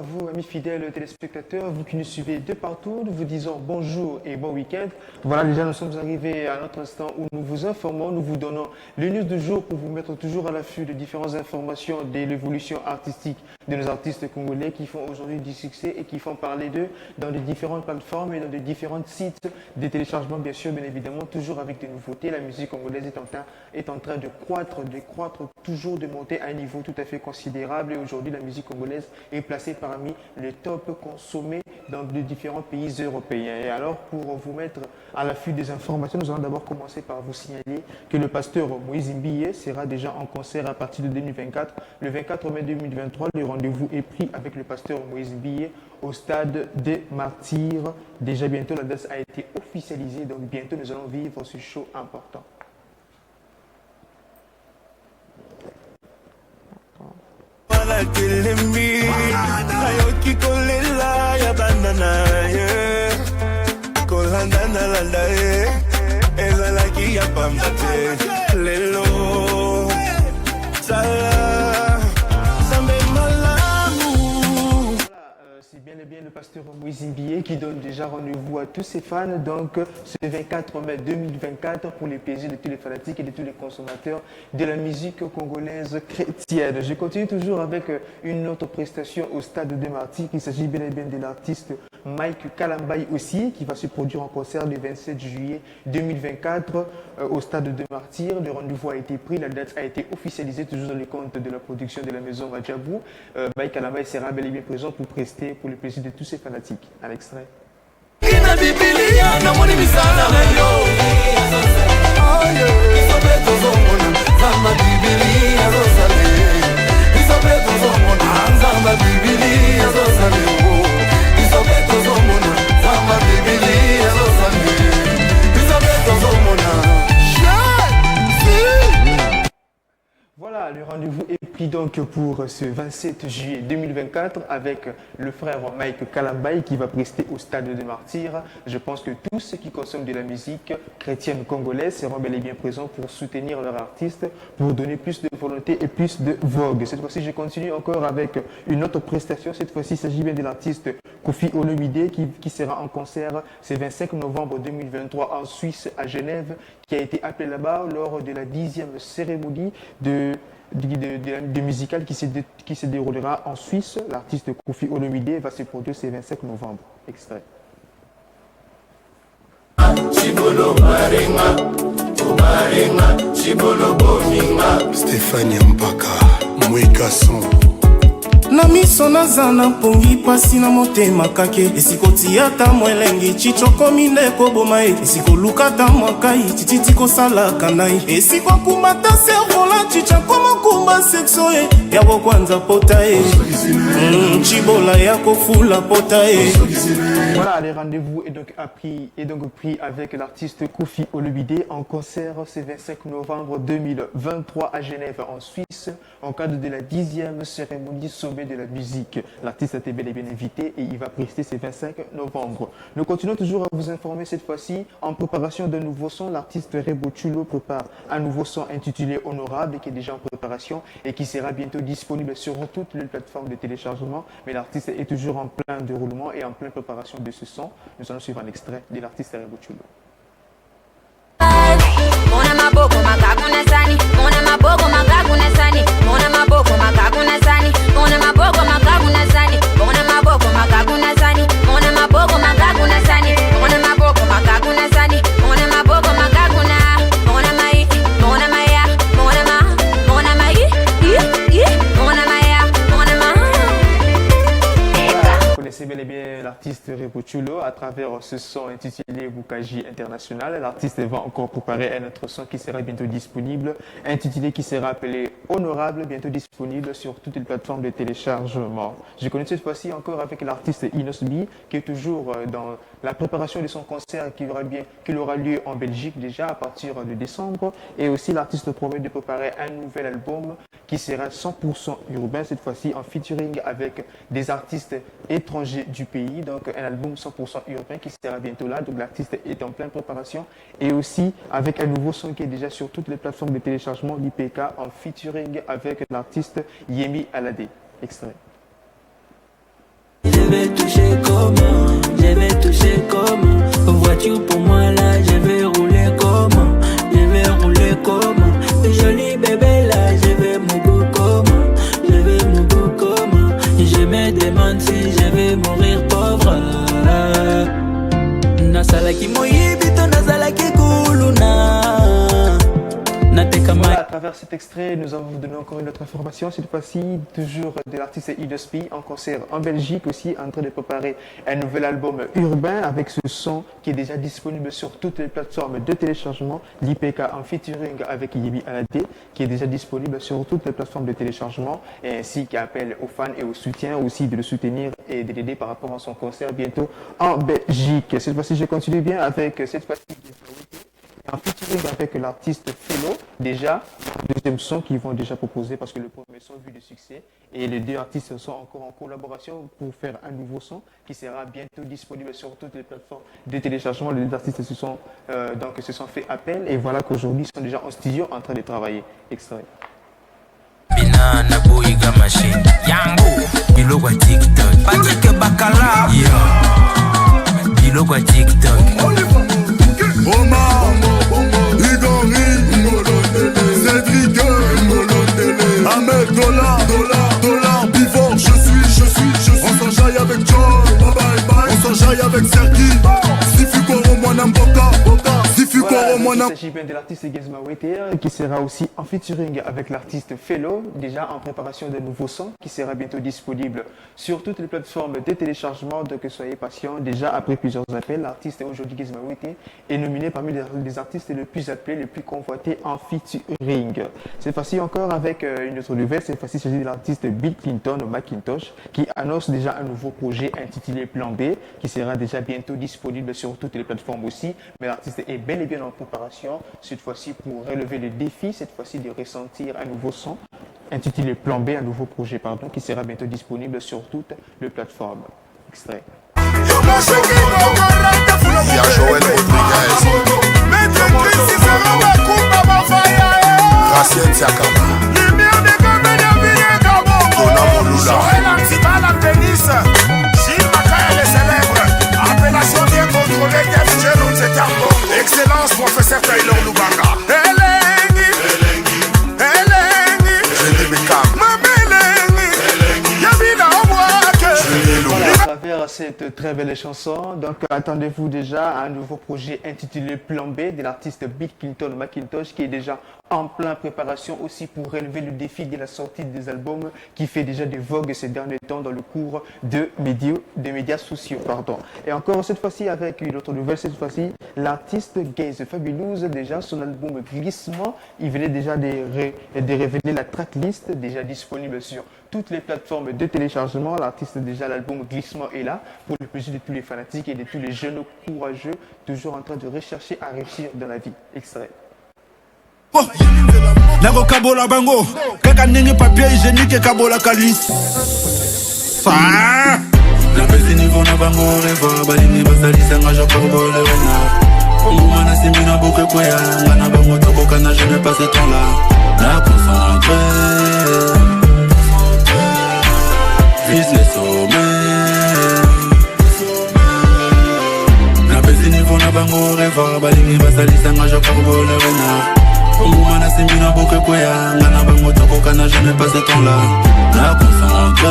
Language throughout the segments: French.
à vous, amis fidèles téléspectateurs, vous qui nous suivez de partout. Nous vous disons bonjour et bon week-end. Voilà, déjà nous sommes arrivés à notre instant où nous vous informons, nous vous donnons les news du jour pour vous mettre toujours à l'affût de différentes informations de l'évolution artistique de nos artistes congolais qui font aujourd'hui du succès et qui font parler d'eux dans de différentes plateformes et dans de différents sites de téléchargement, bien sûr, bien évidemment, toujours avec des nouveautés. La musique congolaise est en train de croître, toujours de monter à un niveau tout à fait considérable. Et aujourd'hui, la musique congolaise est placée parmi les tops consommés dans les différents pays européens. Et alors, pour vous mettre à l'affût des informations, nous allons d'abord commencer par vous signaler que le pasteur Moïse Mbiye sera déjà en concert à partir de 2024. Le 24 mai 2023, le rendez-vous est pris avec le pasteur Moïse Mbiye au stade des Martyrs. Déjà bientôt, la date a été officialisée, donc bientôt nous allons vivre ce show important. C'est bien et bien le pasteur Moïse Mbiye qui donne déjà rendez-vous à tous ses fans. Donc, ce 24 mai 2024 pour les plaisirs de tous les fanatiques et de tous les consommateurs de la musique congolaise chrétienne. Je continue toujours avec une autre prestation au stade de Martyrs. Il s'agit bien et bien de l'artiste Mike Kalambai aussi, qui va se produire en concert le 27 juillet 2024 au stade de Martyrs. Le rendez-vous a été pris, la date a été officialisée toujours dans les comptes de la production de la maison Radjabou. Mike Kalambai sera bel et bien présent pour prester pour le plaisir de tous ses fanatiques. À l'extrait. Voilà, le rendez-vous est pris donc pour ce 27 juillet 2024 avec le frère Mike Kalambai qui va prester au stade de Martyrs. Je pense que tous ceux qui consomment de la musique chrétienne congolaise seront bel et bien présents pour soutenir leur artiste, pour donner plus de volonté et plus de vogue. Cette fois-ci, je continue encore avec une autre prestation. Cette fois-ci, il s'agit bien de l'artiste Kofi Olomide qui sera en concert ce 25 novembre 2023 en Suisse, à Genève, qui a été appelé là-bas lors de la 10e cérémonie de musicale qui se déroulera en Suisse. L'artiste Kofi Olomide va se produire ce 25 novembre. Extrait. Stéphanie Mpaka, Mwikason. Na miso naza na mpongi pasi na motema kake esikoti ata mwelengi chichokomi nde koboma ye esikoluka ta mwakai tititi kosalaka na ye esikokumata servola chichakomokumba sekso ye ya kokwanza pota ye chibola ya kofula pota ye. Voilà, le rendez-vous est donc pris avec l'artiste Kofi Olomide en concert ce 25 novembre 2023 à Genève en Suisse en cadre de la 10e cérémonie sommet de la musique. L'artiste a été bel et bien invité et il va prester ce 25 novembre. Nous continuons toujours à vous informer cette fois-ci en préparation d'un nouveau son. L'artiste Rebo Chulo prépare un nouveau son intitulé Honorable qui est déjà en préparation et qui sera bientôt disponible sur toutes les plateformes de téléchargement. Mais l'artiste est toujours en plein déroulement et en pleine préparation de ce son. Nous allons suivre un extrait de l'artiste Rebo Chulo. Bel et bien l'artiste Rebo Chulo à travers ce son intitulé Bukaji International. L'artiste va encore préparer un autre son qui sera bientôt disponible, intitulé qui sera appelé Honorable, bientôt disponible sur toutes les plateformes de téléchargement. Je connais cette fois-ci encore avec l'artiste Inosbi qui est toujours dans la préparation de son concert qui aura lieu en Belgique déjà à partir de décembre. Et aussi l'artiste promet de préparer un nouvel album qui sera 100% urbain, cette fois-ci en featuring avec des artistes étrangers du pays. Donc un album 100% urbain qui sera bientôt là. Donc l'artiste est en pleine préparation. Et aussi avec un nouveau son qui est déjà sur toutes les plateformes de téléchargement, l'IPK, en featuring avec l'artiste Yemi Alade. Extrait. vais toucher comment, je vais toucher comment. Voiture pour moi là, je vais rouler comment, je vais rouler comment. Joli bébé là, je vais mourir comment, je vais mourir comment. Je me demande si je vais mourir pauvre. Nasalaki moyibito, nasalaki kuluna. Voilà, à travers cet extrait, nous allons vous donner encore une autre information, cette fois-ci toujours de l'artiste Idospi en concert en Belgique aussi, en train de préparer un nouvel album urbain avec ce son qui est déjà disponible sur toutes les plateformes de téléchargement, l'IPK en featuring avec Yebi Alade, qui est déjà disponible sur toutes les plateformes de téléchargement, et ainsi qui appelle aux fans et aux soutiens aussi de le soutenir et de l'aider par rapport à son concert bientôt en Belgique. Cette fois-ci, je continue bien avec cette fois-ci en featuring avec l'artiste Fellow, déjà, le deuxième son qu'ils vont déjà proposer parce que le premier son a vu du succès et les deux artistes sont encore en collaboration pour faire un nouveau son qui sera bientôt disponible sur toutes les plateformes de téléchargement. Les deux artistes se sont fait appel et voilà qu'aujourd'hui ils sont déjà en studio en train de travailler. Extrait. Binana boyiga machine yango biloko ya TikTok Patrick Bakala biloko ya TikTok Omar, Igori, Cédric, Ahmed, dollar, Bivor, je suis. On s'enjaille avec John, on s'enjaille avec Sergi. Sifu Koro, Mwana Mboka, Sifu Koro, Mwana. Il s'agit bien de l'artiste Gezma Weter qui sera aussi en featuring avec l'artiste Fellow, déjà en préparation d'un nouveau son qui sera bientôt disponible sur toutes les plateformes de téléchargement. Donc soyez patients. Déjà après plusieurs appels, l'artiste aujourd'hui Gezma Weter est nominé parmi les artistes les plus appelés, les plus convoités en featuring. Cette fois-ci encore avec une autre nouvelle. Cette fois-ci, il s'agit de l'artiste Bill Clinton Macintosh qui annonce déjà un nouveau projet intitulé Plan B qui sera déjà bientôt disponible sur toutes les plateformes aussi. Mais l'artiste est bel et bien en préparation cette fois-ci pour relever le défi, cette fois-ci de ressentir un nouveau son intitulé Plan B, un nouveau projet pardon, qui sera bientôt disponible sur toutes les plateformes. Extrait. Il y a Joël Rodriguez, Racine Siakama, Dona Molula, appellation bien contrôlée, excellence, professeur Taylor Lubanga. À travers cette très belle chanson, donc attendez-vous déjà à un nouveau projet intitulé Plan B de l'artiste Bill Clinton Macintosh qui est déjà en pleine préparation aussi pour relever le défi de la sortie des albums qui fait déjà des vogues ces derniers temps dans le cours des médias sociaux. Et encore cette fois-ci avec une autre nouvelle, cette fois-ci l'artiste Gaze Fabulous, déjà son album Glissement, il venait déjà de révéler la tracklist déjà disponible sur toutes les plateformes de téléchargement. L'artiste déjà l'album Glissement est là pour le plaisir de tous les fanatiques et de tous les jeunes courageux toujours en train de rechercher à réussir dans la vie. Extrait. Nago kabola bango kaka ndenge papier hygiénique kabola kalis Na pesi niveau na bango reva balingi basalisa nga jakorbole wena Onguma na simbi na boke kwea nga na bango tokoka na je n'ai pas ce temps là Na concentré Vise les sommets Na pesi niveau na bango reva balingi basalisa nga jakorbole wena Onguma na simbi na boke kwea nga na bango tokoka na je n'ai pas ce temps là Na concentré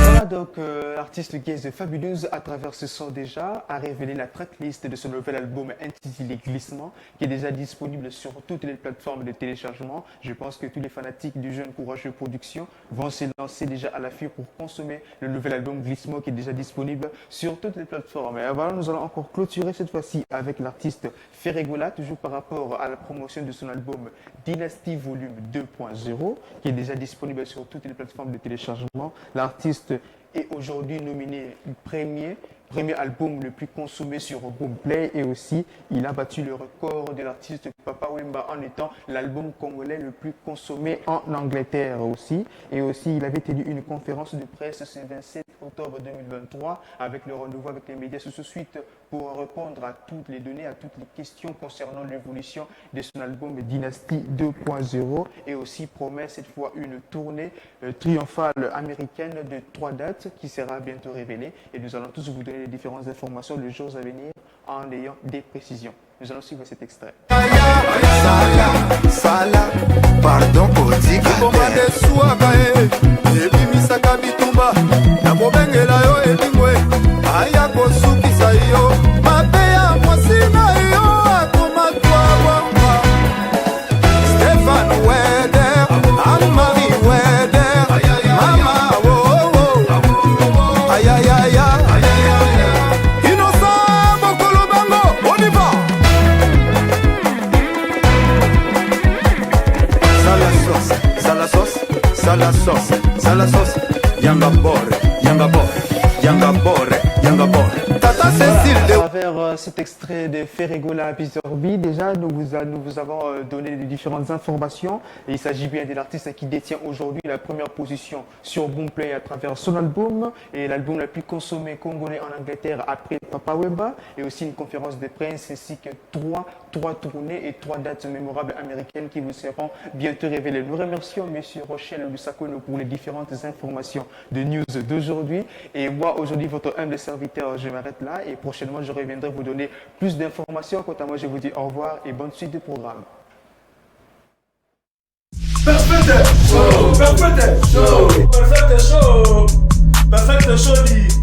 Voilà donc l'artiste Gaze Fabulous à travers ce son déjà a révélé la tracklist de son nouvel album intitulé Glissement qui est déjà disponible sur toutes les plateformes de téléchargement. Je pense que tous les fanatiques du jeune courageux production vont se lancer déjà à l'affût pour consommer le nouvel album Glissement qui est déjà disponible sur toutes les plateformes. Et voilà, nous allons encore clôturer cette fois-ci avec l'artiste Ferregola, toujours par rapport à la promotion de son album Dynasty Volume 2.0 qui est déjà disponible sur toutes les plateformes de téléchargement. L'artiste est aujourd'hui nominé premier album le plus consommé sur Boomplay et aussi il a battu le record de l'artiste Papa Wemba en étant l'album congolais le plus consommé en Angleterre aussi. Et aussi, il avait tenu une conférence de presse ce 27 octobre 2023 avec le rendez-vous avec les médias sous suite pour répondre à toutes les données, à toutes les questions concernant l'évolution de son album Dynasty 2.0 et aussi promet cette fois une tournée triomphale américaine de 3 dates qui sera bientôt révélée et nous allons tous vous donner les différentes informations les jours à venir en ayant des précisions. Nous allons suivre cet extrait. Sala, pardon kotika komade suaka ebimisaka bitumba na kobengela yo elingwe aya kosukisa yo mabe ya mwasi na yo akomatwa wamba Stefan Weder Anne-Marie Weder mama ayayaya Innocent Bokolo Bango on y va Sala sauce, yanga bore, Tata Cécile de... À travers cet extrait de Ferregola Bizorbi, déjà nous vous avons donné les différentes informations. Et il s'agit bien de l'artiste qui détient aujourd'hui la première position sur Boomplay à travers son album et l'album le plus consommé congolais en Angleterre après Papa Wemba et aussi une conférence de presse ainsi que trois tournées et 3 dates mémorables américaines qui vous seront bientôt révélées. Nous remercions M. Rochelle Lusakono pour les différentes informations de news d'aujourd'hui. Et moi, aujourd'hui, votre humble serviteur, je m'arrête là et prochainement, je reviendrai vous donner plus d'informations. Quant à moi, je vous dis au revoir et bonne suite du programme. Perfect show, perfect show, perfect show, perfect show.